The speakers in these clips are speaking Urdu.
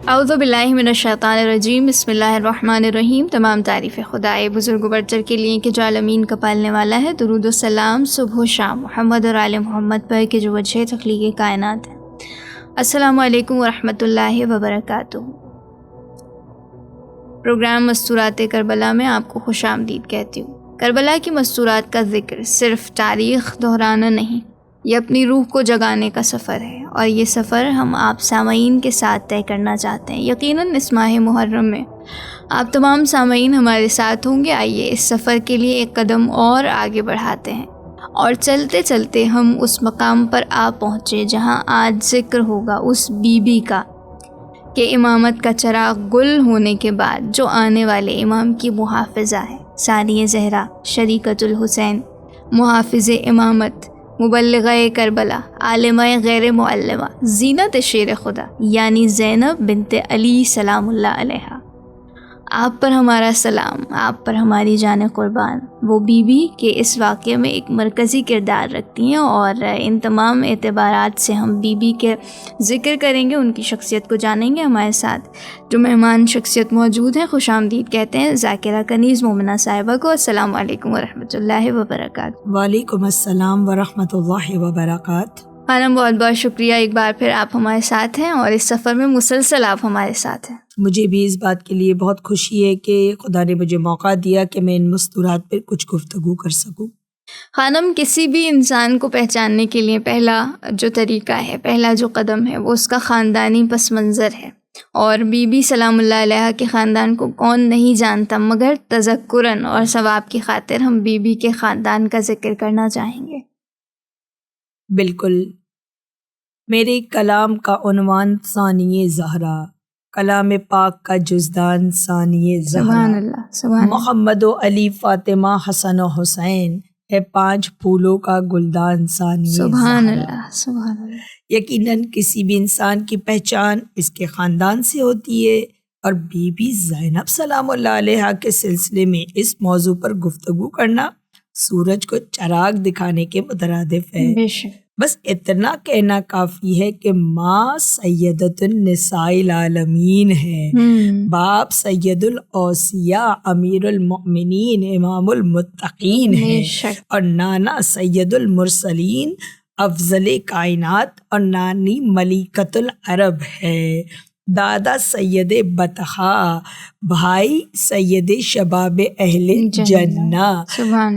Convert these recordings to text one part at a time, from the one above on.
اعوذ باللہ من الشیطان الرجیم، بسم اللہ الرحمن الرحیم۔ تمام تعریف خدائے بزرگ و برتر کے لیے کہ جو عالمین کا پالنے والا ہے۔ درود و سلام صبح و شام محمد اور آل محمد پر کہ جو وجہ تخلیق کائنات ہے۔ السلام علیکم ورحمۃ اللہ وبرکاتہ۔ پروگرام مستورات کربلا میں آپ کو خوش آمدید کہتی ہوں۔ کربلا کی مستورات کا ذکر صرف تاریخ دہرانا نہیں، یہ اپنی روح کو جگانے کا سفر ہے، اور یہ سفر ہم آپ سامعین کے ساتھ طے کرنا چاہتے ہیں۔ یقیناً اس ماہ محرم میں آپ تمام سامعین ہمارے ساتھ ہوں گے۔ آئیے اس سفر کے لیے ایک قدم اور آگے بڑھاتے ہیں، اور چلتے چلتے ہم اس مقام پر آ پہنچے جہاں آج ذکر ہوگا اس بی بی کا کہ امامت کا چراغ گل ہونے کے بعد جو آنے والے امام کی محافظہ ہے، ثانیہ زہرا، شریکۃ الحسین، محافظ امامت، مبلغہ کربلا، عالمہ غیر معلمہ، زینت شیر خدا، یعنی زینب بنت علی سلام اللہ علیہا۔ آپ پر ہمارا سلام، آپ پر ہماری جان قربان، وہ بی بی کے اس واقعے میں ایک مرکزی کردار رکھتی ہیں، اور ان تمام اعتبارات سے ہم بی بی کے ذکر کریں گے، ان کی شخصیت کو جانیں گے۔ ہمارے ساتھ جو مہمان شخصیت موجود ہیں، خوش آمدید کہتے ہیں ذاکرہ کنیز مومنہ صاحبہ کو۔ السلام علیکم ورحمۃ اللہ وبرکاتہ۔ وعلیکم السلام ورحمۃ اللہ وبرکاتہ۔ خانم بہت بہت شکریہ، ایک بار پھر آپ ہمارے ساتھ ہیں، اور اس سفر میں مسلسل آپ ہمارے ساتھ ہیں۔ مجھے بھی اس بات کے لیے بہت خوشی ہے کہ خدا نے مجھے موقع دیا کہ میں ان مستورات پر کچھ گفتگو کر سکوں۔ خانم، کسی بھی انسان کو پہچاننے کے لیے پہلا جو طریقہ ہے، پہلا جو قدم ہے، وہ اس کا خاندانی پس منظر ہے، اور بی بی سلام اللہ علیہ کے خاندان کو کون نہیں جانتا، مگر تذکراً اور ثواب کی خاطر ہم بی بی کے خاندان کا ذکر کرنا چاہیں گے۔ بالکل، میرے کلام کا عنوان ثانیہ زہرا، کلام پاک کا جزدان ثانیہ زہرا، سبحان اللہ، سبحان اللہ۔ محمد و علی، فاطمہ، حسن و حسین ہے 5 پھولوں کا گلدان ثانیہ سبحان زہرا۔ اللہ، سبحان اللہ۔ یقیناً کسی بھی انسان کی پہچان اس کے خاندان سے ہوتی ہے، اور بی بی زینب سلام اللہ علیہا کے سلسلے میں اس موضوع پر گفتگو کرنا سورج کو چراغ دکھانے کے مترادف ہے۔ بے شک۔ بس اتنا کہنا کافی ہے کہ ماں سیدۃ النساء العالمین ہے، باپ سید الاوصیاء امیر المؤمنین امام المتقین ہے، اور نانا سید المرسلین افضل کائنات، اور نانی ملکۃ العرب ہے، دادا سید بطحا، بھائی سید شباب اہل جنہ۔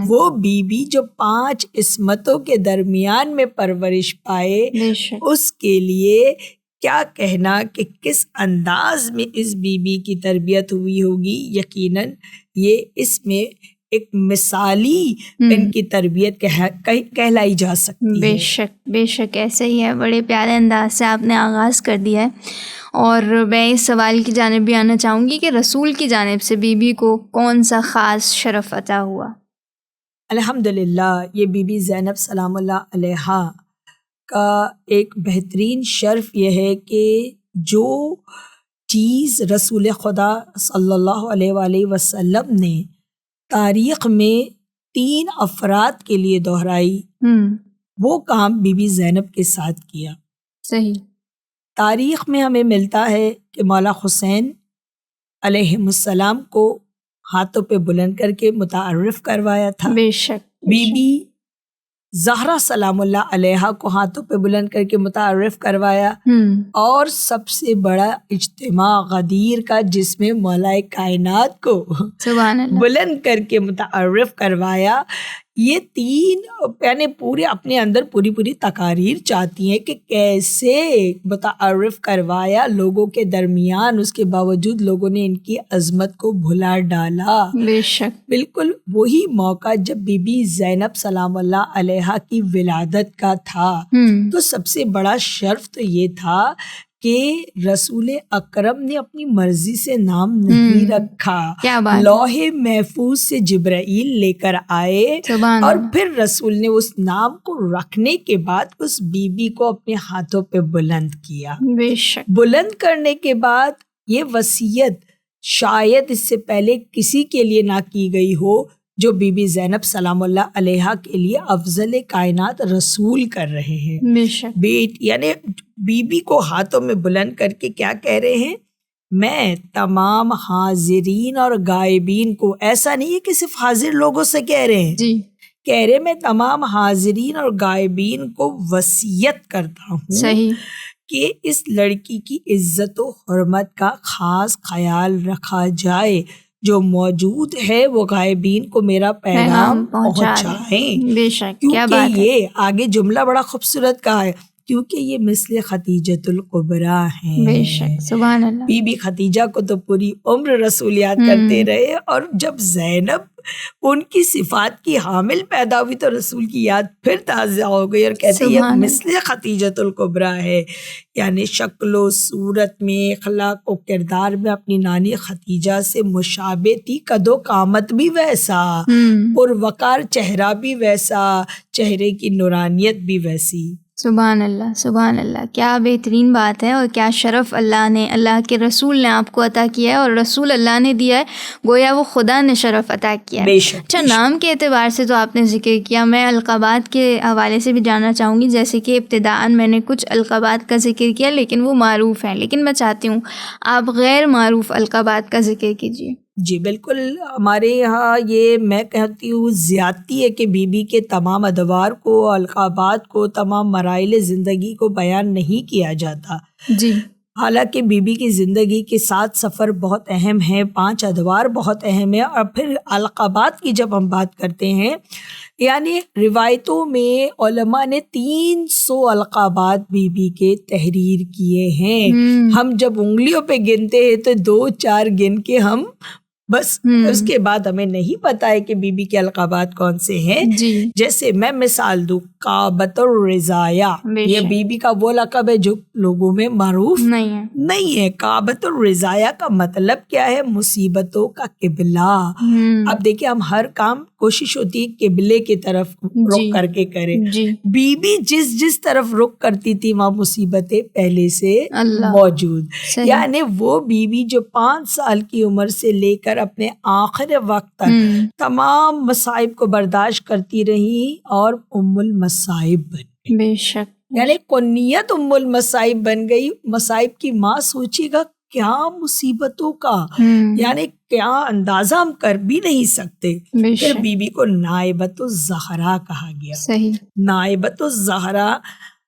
وہ بی بی جو 5 عصمتوں کے درمیان میں پرورش پائے، اس کے لیے کیا کہنا کہ کس انداز میں اس بی بی کی تربیت ہوئی ہوگی۔ یقیناً یہ اس میں ایک مثالی ان کی تربیت کہلائی جا سکتی ہے۔ بے شک، بے شک، ایسے ہی ہے۔ بڑے پیارے انداز سے آپ نے آغاز کر دیا ہے، اور میں اس سوال کی جانب بھی آنا چاہوں گی کہ رسول کی جانب سے بی بی کو کون سا خاص شرف عطا ہوا؟ الحمدللہ، یہ بی بی زینب سلام اللہ علیہا کا ایک بہترین شرف یہ ہے کہ جو چیز رسول خدا صلی اللہ علیہ وآلہ وسلم نے تاریخ میں 3 افراد کے لیے دہرائی، وہ کام بی بی زینب کے ساتھ کیا۔ صحیح۔ تاریخ میں ہمیں ملتا ہے کہ مولا حسین علیہ السلام کو ہاتھوں پہ بلند کر کے متعارف کروایا تھا۔ بے شک۔ بی بی زہرا سلام اللہ علیہا کو ہاتھوں پہ بلند کر کے متعارف کروایا، اور سب سے بڑا اجتماع غدیر کا جس میں مولا کائنات کو بلند کر کے متعارف کروایا۔ یہ 3 یعنی پورے اپنے اندر پوری تقاریر چاہتی ہیں کہ کیسے متعارف کروایا لوگوں کے درمیان، اس کے باوجود لوگوں نے ان کی عظمت کو بھلا ڈالا۔ بے شک۔ بالکل وہی موقع جب بی بی زینب سلام اللہ علیہا کی ولادت کا تھا، تو سب سے بڑا شرف تو یہ تھا کہ رسول اکرم نے اپنی مرضی سے نام نہیں رکھا، لوح محفوظ سے جبرائیل لے کر آئے، اور پھر رسول نے اس نام کو رکھنے کے بعد اس بی بی کو اپنے ہاتھوں پہ بلند کیا۔ بے شک۔ بلند کرنے کے بعد یہ وصیت شاید اس سے پہلے کسی کے لیے نہ کی گئی ہو جو بی بی زینب سلام اللہ علیہا کے لیے افضل کائنات رسول کر رہے ہیں۔ بے شک۔ یعنی بی بی کو ہاتھوں میں بلند کر کے کیا کہہ رہے ہیں میں تمام حاضرین اور غائبین کو، ایسا نہیں ہے کہ صرف حاضر لوگوں سے کہہ رہے ہیں، جی کہہ رہے میں تمام حاضرین اور غائبین کو وصیت کرتا ہوں صحیح کہ اس لڑکی کی عزت و حرمت کا خاص خیال رکھا جائے، جو موجود ہے وہ غائبین کو میرا پیغام پہنچائیں۔ بے شک، کیا کیونکہ بات ہے، یہ آگے جملہ بڑا خوبصورت کہا ہے، کیونکہ یہ مثل خدیجۃ الکبریٰ ہیں۔ بے شک، سبحان اللہ۔ بی بی خدیجہ کو تو پوری عمر رسول یاد کرتے رہے، اور جب زینب ان کی صفات کی حامل پیدا ہوئی تو رسول کی یاد پھر تازہ ہو گئی، اور کہتے ہیں یہ مثل خدیجۃ الکبریٰ ہے، یعنی شکل و صورت میں، اخلاق و کردار میں اپنی نانی خدیجہ سے مشابہ تھی، قد و قامت بھی ویسا، پروقار چہرہ بھی ویسا، چہرے کی نورانیت بھی ویسی۔ سبحان اللہ، سبحان اللہ، کیا بہترین بات ہے، اور کیا شرف اللہ نے، اللہ کے رسول نے آپ کو عطا کیا ہے، اور رسول اللہ نے دیا ہے، گویا وہ خدا نے شرف عطا کیا ہے۔ اچھا، نام کے اعتبار سے تو آپ نے ذکر کیا، میں القابات کے حوالے سے بھی جاننا چاہوں گی، جیسے کہ ابتداءً میں نے کچھ القابات کا ذکر کیا لیکن وہ معروف ہیں، لیکن میں چاہتی ہوں آپ غیر معروف القابات کا ذکر کیجیے۔ جی بالکل، ہمارے یہاں یہ میں کہتی ہوں زیادتی ہے کہ بی بی کے تمام ادوار کو، القابات کو، تمام مراحل زندگی کو بیان نہیں کیا جاتا۔ جی، حالانکہ بی بی کی زندگی کے 7 سفر بہت اہم ہیں، 5 ادوار بہت اہم ہیں، اور پھر القابات کی جب ہم بات کرتے ہیں، یعنی روایتوں میں علماء نے 300 القابات بی بی کے تحریر کیے ہیں۔ ہم جب انگلیوں پہ گنتے ہیں تو 2-4 گن کے ہم بس، اس کے بعد ہمیں نہیں پتا ہے کہ بی بی کے القابات کون سے ہیں۔ جیسے میں مثال دوں، کعبۃ الرضایا، یہ بی بی کا وہ لقب ہے جو لوگوں میں معروف نہیں ہے۔ کعبۃ الرضایا کا مطلب کیا ہے؟ مصیبتوں کا قبلہ۔ اب دیکھیں، ہم ہر کام کوشش ہوتی ہے قبلے کی طرف رخ کر کے کریں، بی بی جس طرف رخ کرتی تھی وہاں مصیبتیں پہلے سے موجود، یعنی وہ بی بی جو 5 سال کی عمر سے لے کر اپنے آخر وقت تک تمام مصائب کو برداشت کرتی رہی اور ام المصائب بن گئی۔ بے شک، یعنی کنیت ام المصائب بن گئی۔ مصائب کی ماں، سوچیے گا کیا مصیبتوں کا، یعنی کیا اندازہ ہم کر بھی نہیں سکتے۔ پھر بی بی کو نائبۃ الزہرا کہا گیا۔ صحیح، نائبۃ الزہرا،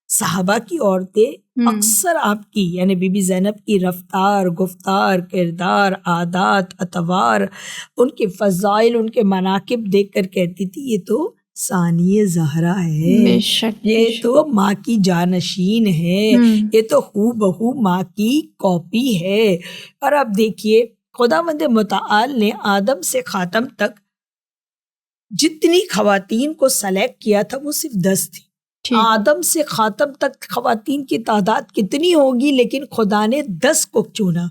صحابہ کی عورتیں اکثر آپ کی، یعنی بی بی زینب کی رفتار، گفتار، کردار، عادات، اطوار، ان کے فضائل، ان کے مناقب دیکھ کر کہتی تھی یہ تو ثانی زہرا ہے، یہ تو ماں کی جانشین ہے، یہ تو ہو بہو ماں کی کاپی ہے۔ اور اب دیکھیے، خداوند متعال نے آدم سے خاتم تک جتنی خواتین کو سلیکٹ کیا تھا وہ صرف 10 تھی۔ آدم سے خاتم تک خواتین کی تعداد کتنی ہوگی، لیکن خدا نے 10 کو چنا،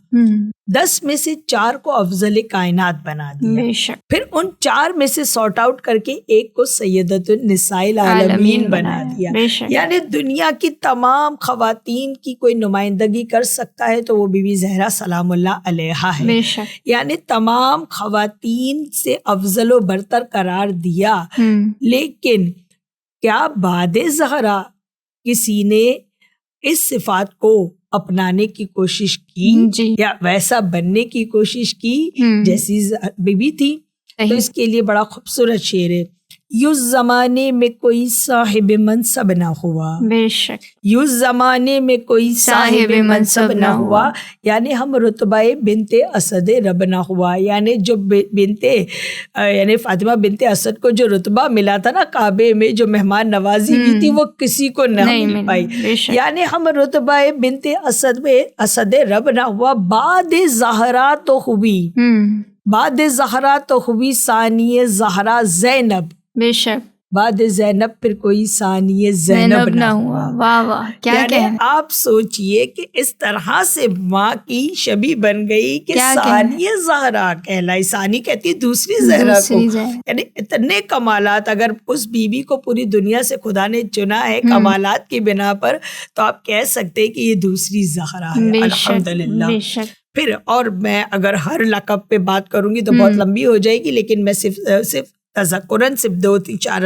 10 میں سے 4 کو افضل کائنات بنا دیا، پھر ان 4 میں سے سارٹ آؤٹ کر کے ایک کو سیدۃ النساء العالمین بنا دیا۔ یعنی دنیا کی تمام خواتین کی کوئی نمائندگی کر سکتا ہے تو وہ بی بی زہرا سلام اللہ علیہا ہے، یعنی تمام خواتین سے افضل و برتر قرار دیا۔ لیکن کیا بعد زہرا کسی نے اس صفات کو اپنانے کی کوشش کی یا ویسا بننے کی کوشش کی جیسی بی بی تھی؟ تو اس کے لیے بڑا خوبصورت شعر ہے، یوں زمانے میں کوئی صاحب منصب نہ ہوا، بے شک، یوں زمانے میں کوئی صاحب منصب نہ ہوا، یعنی ہم رتبہ بنت اسد رب نہ ہوا، یعنی جو یعنی فاطمہ بنت اسد کو جو رتبہ ملا تھا نا کعبے میں، جو مہمان نوازی کی تھی، وہ کسی کو نہ مل پائی، یعنی ہم رتبہ بنت اسد رب نہ ہوا۔ بعد زہرا تو ہوئی، بعد زہرا تو ہوئی ثانی زہرا زینب، بے شک، بعد زینب پھر کوئی ثانی زینب نہ ہوا۔ واہ واہ، کیا یعنی آپ سوچئے کہ اس طرح سے ماں کی شبیہ بن گئی کہ ثانی زہرا کہلائی۔ ثانی کہتی دوسری زہرا کو، یعنی اتنے کمالات، اگر اس بی بی کو پوری دنیا سے خدا نے چنا ہے کمالات کی بنا پر، تو آپ کہہ سکتے کہ یہ دوسری زہرا ہے، الحمدللہ۔ پھر اور میں اگر ہر لقب پہ بات کروں گی تو بہت لمبی ہو جائے گی، لیکن میں صرف تذکراً صرف 2-4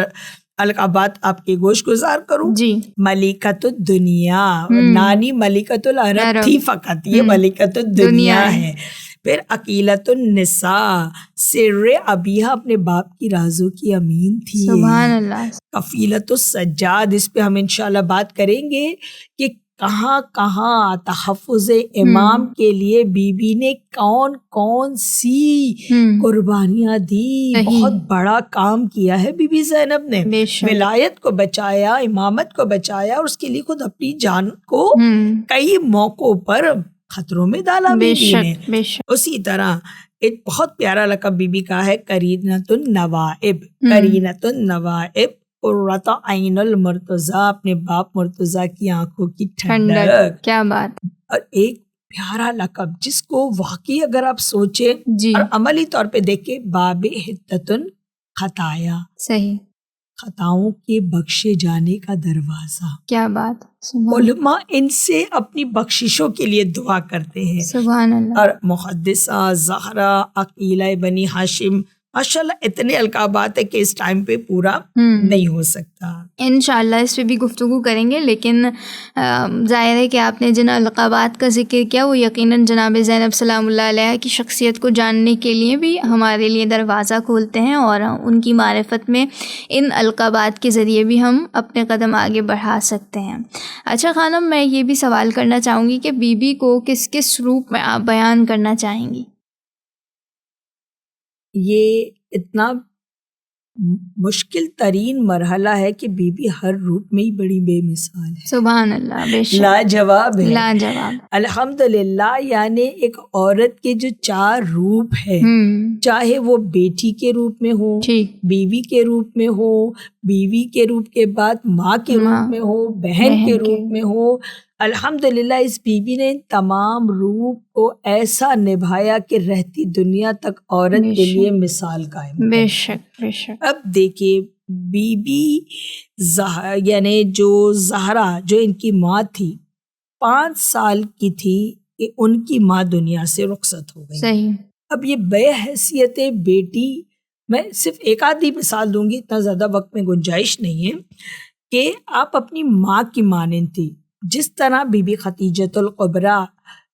القابات آپ کے گوش گزار کروں. جی. ملکۃ الدنیا، نانی ملکۃ العرب تھی فقط، یہ ملکۃ الدنیا ہے. پھر عقیلۃ النساء، سر ابیہا، اپنے باپ کی رازوں کی امین تھی. سبحان اللہ. کفیلۃ السجاد، اس پہ ہم انشاءاللہ بات کریں گے کہ کہاں کہاں تحفظ امام کے لیے بی بی نے کون کون سی قربانیاں دی. بہت بڑا کام کیا ہے بی بی زینب نے. ولایت کو بچایا، امامت کو بچایا، اور اس کے لیے خود اپنی جان کو کئی موقعوں پر خطروں میں ڈالا بی بی نے. اسی طرح ایک بہت پیارا لقب بی بی کا ہے کرینۃ النوائب. کرینۃ النوائب، قرۃ عین المرتضیٰ، اپنے باپ مرتضیٰ کی آنکھوں کی ٹھنڈک. کیا بات. اور ایک پیارا لقب جس کو واقعی اگر آپ سوچیں اور عملی طور پہ دیکھیں، باب حطۃ الخطایا، صحیح، خطاؤں کے بخشے جانے کا دروازہ. کیا بات. علماء ان سے اپنی بخششوں کے لیے دعا کرتے ہیں. سبحان اللہ. اور محدثہ، زہرا، عقیلہ بنی ہاشم، ماشاءاللہ اتنے القابات ہے کہ اس ٹائم پہ پورا نہیں ہو سکتا. انشاءاللہ اس پہ بھی گفتگو کریں گے، لیکن ظاہر ہے کہ آپ نے جن القابات کا ذکر کیا وہ یقیناً جناب زینب سلام اللہ علیہ کی شخصیت کو جاننے کے لیے بھی ہمارے لیے دروازہ کھولتے ہیں، اور ان کی معرفت میں ان القابات کے ذریعے بھی ہم اپنے قدم آگے بڑھا سکتے ہیں. اچھا خانم، میں یہ بھی سوال کرنا چاہوں گی کہ بی بی کو کس کس روپ میں آپ بیان کرنا چاہیں گی؟ یہ اتنا مشکل ترین مرحلہ ہے کہ بی بی ہر روپ میں ہی بڑی بے مثال ہے. سبحان اللہ، بے شک، لاجواب ہے. لاجواب الحمدللہ. یعنی ایک عورت کے جو 4 روپ ہے، چاہے وہ بیٹی کے روپ میں ہو، بیوی کے روپ میں ہو، بیوی کے روپ کے بعد ماں کے روپ میں ہو، بہن کے روپ میں ہو، الحمدللہ اس بی بی نے تمام روپ کو ایسا نبھایا کہ رہتی دنیا تک عورت کے لیے مثال قائم. بے شک، بے شک. اب دیکھیے بی بی یعنی جو زہرا، جو ان کی ماں تھی، 5 سال کی تھی کہ ان کی ماں دنیا سے رخصت ہو گئی. صحیح. اب یہ بے حیثیت بیٹی، میں صرف ایک آدھی مثال دوں گی، اتنا زیادہ وقت میں گنجائش نہیں ہے، کہ آپ اپنی ماں کی مانند تھی. جس طرح بی بی خدیجۃ الکبریٰ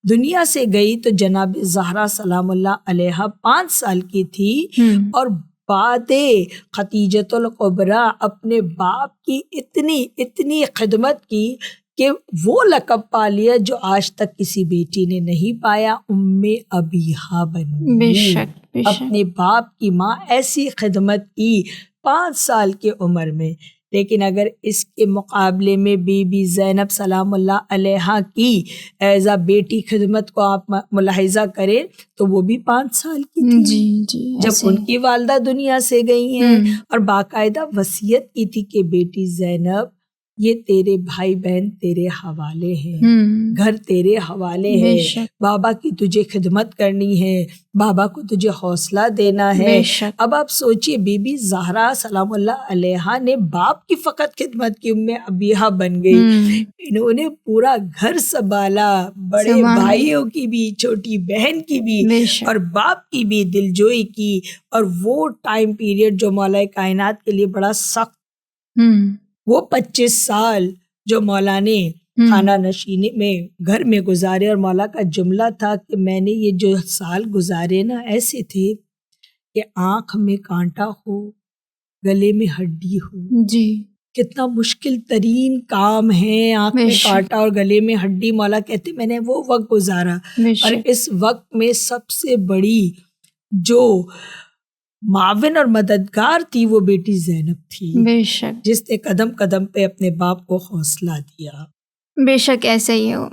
دنیا سے گئی تو جناب زہرا سلام اللہ علیہ 5 سال کی تھی، اور بعد خدیجۃ الکبریٰ اپنے باپ کی اتنی خدمت کی کہ وہ لقب پا لیا جو آج تک کسی بیٹی نے نہیں پایا، ام ابیہا بن گئی. اپنے باپ کی ماں ایسی خدمت کی 5 سال کی عمر میں. لیکن اگر اس کے مقابلے میں بی بی زینب سلام اللہ علیہ کی ایز بیٹی خدمت کو آپ ملاحظہ کریں تو وہ بھی 5 سال کی تھی جب ان کی والدہ دنیا سے گئی ہیں، اور باقاعدہ وصیت کی تھی کہ بیٹی زینب، یہ تیرے بھائی بہن تیرے حوالے ہیں، گھر تیرے حوالے ہے، بابا کی تجھے خدمت کرنی ہے، بابا کو تجھے حوصلہ دینا ہے. اب آپ سوچئے بی بی زہرا سلام اللہ علیہ نے باپ کی فقط خدمت کی، ام ابیہا بن گئی. انہوں نے پورا گھر سنبھالا، بڑے بھائیوں کی بھی، چھوٹی بہن کی بھی، اور باپ کی بھی دلجوئی کی. اور وہ ٹائم پیریڈ جو مولا کائنات کے لیے بڑا سخت، وہ 25 سال جو مولا نے خانہ نشینی میں گھر میں گزارے، اور مولا کا جملہ تھا کہ میں نے یہ جو سال گزارے نا ایسے تھے کہ آنکھ میں کانٹا ہو، گلے میں ہڈی ہو. کتنا مشکل ترین کام ہے، آنکھ میں کانٹا اور گلے میں ہڈی. مولا کہتے میں نے وہ وقت گزارا، اور اس وقت میں سب سے بڑی جو معاون اور مددگار تھی وہ بیٹی زینب تھی، جس نے قدم قدم پہ اپنے باپ کو حوصلہ دیا. بے شک ایسا ہی ہو.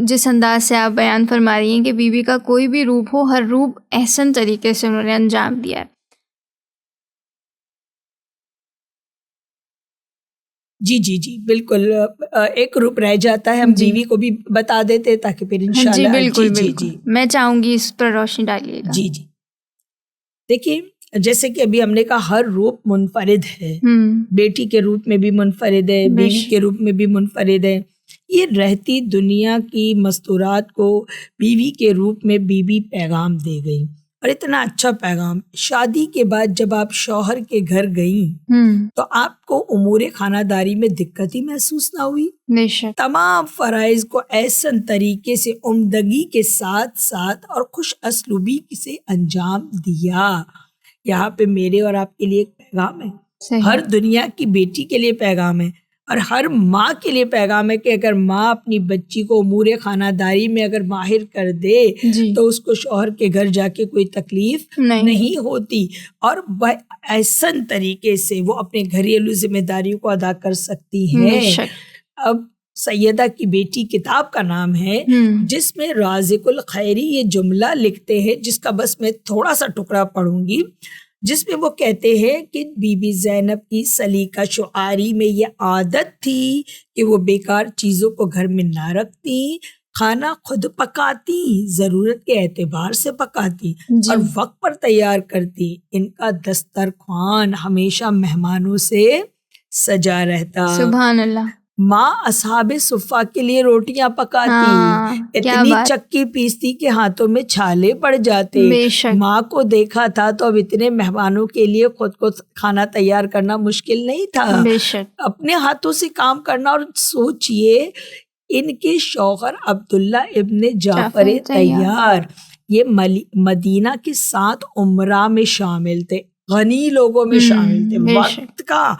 جس انداز سے آپ بیان فرما رہی ہیں کہ بی بی کا کوئی بھی روپ ہو، ہر روپ احسن طریقے سے انہوں نے انجام دیا ہے. جی بالکل. ایک روپ رہ جاتا ہے، ہم بیوی کو بھی بتا دیتے تاکہ پھر انشاءاللہ. بالکل. میں چاہوں گی اس پر روشنی ڈالیے گا. جی دیکھیے، جیسے کہ ابھی ہم نے کہا ہر روپ منفرد ہے. بیٹی کے روپ میں بھی منفرد ہے، بیوی کے روپ میں بھی منفرد ہے. یہ رہتی دنیا کی مستورات کو بیوی کے روپ میں بی بی پیغام دے گئی. اور اتنا اچھا پیغام. شادی کے بعد جب آپ شوہر کے گھر گئیں تو آپ کو امور خانہ داری میں دقت ہی محسوس نہ ہوئی؟ بے شک. تمام فرائض کو احسن طریقے سے عمدگی کے ساتھ ساتھ اور خوش اسلوبی سے انجام دیا. یہاں پہ میرے اور آپ کے لیے ایک پیغام ہے. صحیح. ہر دنیا کی بیٹی کے لیے پیغام ہے اور ہر ماں کے لیے پیغام ہے کہ اگر ماں اپنی بچی کو امور خانہ داری میں اگر ماہر کر دے جی. تو اس کو شوہر کے گھر جا کے کوئی تکلیف نہیں ہوتی اور احسن طریقے سے وہ اپنے گھریلو ذمہ داریوں کو ادا کر سکتی ہے. اب سیدہ کی بیٹی کتاب کا نام ہے جس میں رازق الخیری یہ جملہ لکھتے ہیں جس کا بس میں تھوڑا سا ٹکڑا پڑھوں گی، جس میں وہ کہتے ہیں کہ بی بی زینب کی سلیقہ شعاری میں یہ عادت تھی کہ وہ بیکار چیزوں کو گھر میں نہ رکھتی، کھانا خود پکاتی، ضرورت کے اعتبار سے پکاتی اور وقت پر تیار کرتی. ان کا دسترخوان ہمیشہ مہمانوں سے سجا رہتا. سبحان اللہ. ماں اصحاب صفہ کے لیے روٹیاں پکاتی، اتنی چکی پیستی کہ ہاتھوں میں چھالے پڑ جاتے. ماں کو دیکھا تھا تو اب اتنے مہمانوں کے لیے خود کو کھانا تیار کرنا مشکل نہیں تھا، اپنے ہاتھوں سے کام کرنا. اور سوچئے ان کے شوہر عبداللہ ابن جعفر طیار یہ مدینہ کے 7 عمرہ میں شامل تھے، غنی لوگوں میں شامل تھے. وقت کا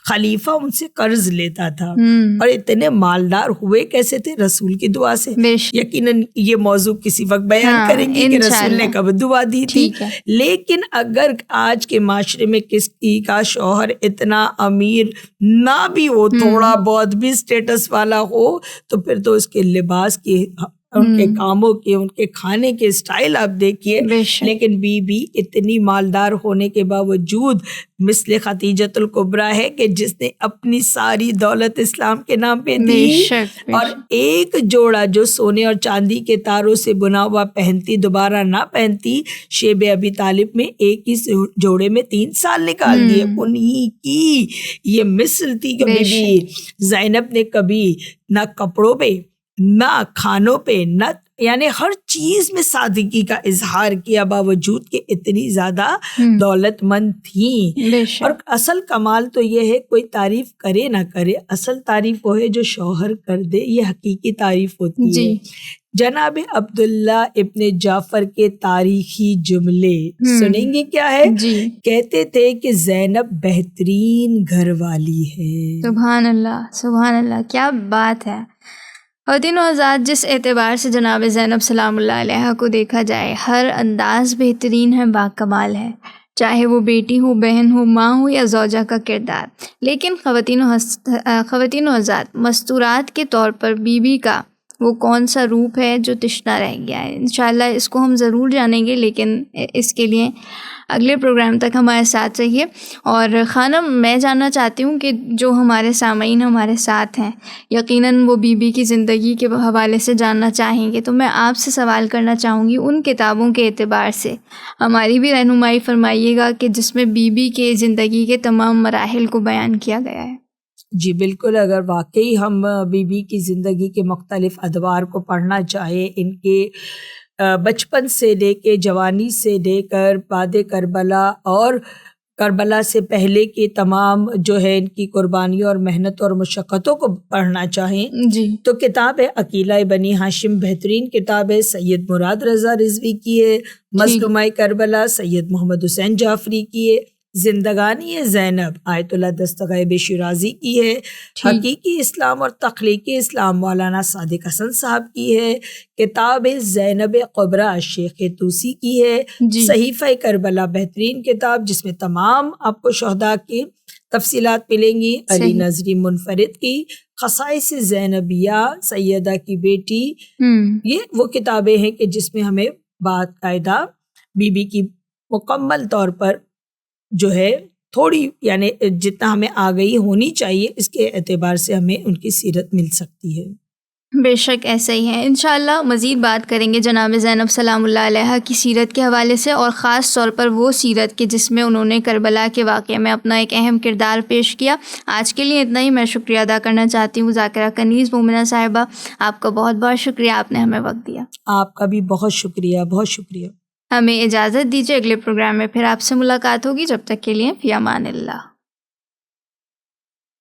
خلیفہ ان سے قرض لیتا تھا اور اتنے مالدار ہوئے کیسے تھے؟ رسول کی دعا سے. یقیناً یہ موضوع کسی وقت بیان کریں گے کہ رسول نے کب دعا دی تھی. لیکن اگر آج کے معاشرے میں کسی کا شوہر اتنا امیر نہ بھی ہو، تھوڑا بہت بھی اسٹیٹس والا ہو، تو پھر تو اس کے لباس کی، ان کے کاموں کے، ان کے کھانے کے اسٹائل آپ دیکھیے. لیکن بی بی اتنی مالدار ہونے کے باوجود مثل خدیجۃ الکبریٰ ہے کہ جس نے اپنی ساری دولت اسلام کے نام پہ دی اور ایک جوڑا جو سونے اور چاندی کے تاروں سے بنا ہوا پہنتی دوبارہ نہ پہنتی. شیب ابی طالب میں ایک ہی جوڑے میں 3 سال نکال دیے. انہی کی یہ مثل تھی کہ بی بی زینب نے کبھی نہ کپڑوں پہ، نہ کھانوں پہ، نہ یعنی ہر چیز میں سادگی کا اظہار کیا، باوجود کہ اتنی زیادہ دولت مند تھیں. اور اصل کمال تو یہ ہے، کوئی تعریف کرے نہ کرے، اصل تعریف وہ ہے جو شوہر کر دے، یہ حقیقی تعریف ہوتی ہے. جناب عبداللہ ابن جعفر کے تاریخی جملے سنیں گے کیا ہے؟ کہتے تھے کہ زینب بہترین گھر والی ہے. سبحان اللہ، سبحان اللہ، کیا بات ہے. خواتین و حضرات، جس اعتبار سے جناب زینب سلام اللہ علیہا کو دیکھا جائے، ہر انداز بہترین ہے، باکمال ہے، چاہے وہ بیٹی ہو، بہن ہو، ماں ہو یا زوجہ کا کردار. لیکن خواتین و حضرات، مستورات کے طور پر بی بی کا وہ کون سا روپ ہے جو تشنا رہ گیا ہے؟ انشاءاللہ اس کو ہم ضرور جانیں گے، لیکن اس کے لیے اگلے پروگرام تک ہمارے ساتھ رہیے. اور خانم، میں جاننا چاہتی ہوں کہ جو ہمارے سامعین ہمارے ساتھ ہیں، یقیناً وہ بی بی کی زندگی کے حوالے سے جاننا چاہیں گے، تو میں آپ سے سوال کرنا چاہوں گی ان کتابوں کے اعتبار سے ہماری بھی رہنمائی فرمائیے گا کہ جس میں بی بی کے زندگی کے تمام مراحل کو بیان کیا گیا ہے. جی بالکل، اگر واقعی ہم بی بی کی زندگی کے مختلف ادوار کو پڑھنا چاہیں، ان کے بچپن سے لے کے جوانی سے لے کر بعد کربلا اور کربلا سے پہلے کی تمام جو ہے ان کی قربانیوں اور محنت اور مشقتوں کو پڑھنا چاہیں تو کتاب ہے عقیلہ بنی ہاشم، بہترین کتاب ہے. سید مراد رضا رضوی کی ہے. مظلومہ کربلا سید محمد حسین جعفری کی ہے. زندگانی زینب آیت اللہ دستغیب شیرازی کی ہے. حقیقی اسلام اور تخلیقی اسلام مولانا صادق حسن صاحب کی ہے. کتاب زینب کبریٰ شیخ طوسی کی ہے. صحیفہ کربلا بہترین کتاب جس میں تمام آپ کو شہداء کی تفصیلات ملیں گی. علی نظری منفرد کی خصائص زینبیہ سیدہ کی بیٹی، یہ وہ کتابیں ہیں کہ جس میں ہمیں باقاعدہ بی بی کی مکمل طور پر جو ہے تھوڑی یعنی جتنا ہمیں آگہی ہونی چاہیے اس کے اعتبار سے ہمیں ان کی سیرت مل سکتی ہے. بے شک ایسا ہی ہے. انشاءاللہ مزید بات کریں گے جناب زینب سلام اللہ علیہا کی سیرت کے حوالے سے، اور خاص طور پر وہ سیرت کے جس میں انہوں نے کربلا کے واقعے میں اپنا ایک اہم کردار پیش کیا. آج کے لیے اتنا ہی. میں شکریہ ادا کرنا چاہتی ہوں ذاکرہ کنیز مومنہ صاحبہ، آپ کا بہت بہت شکریہ، آپ نے ہمیں وقت دیا. آپ کا بھی بہت شکریہ، بہت شکریہ. ہمیں اجازت دیجیے، اگلے پروگرام میں پھر آپ سے ملاقات ہوگی، جب تک کے لیے فی امان اللہ۔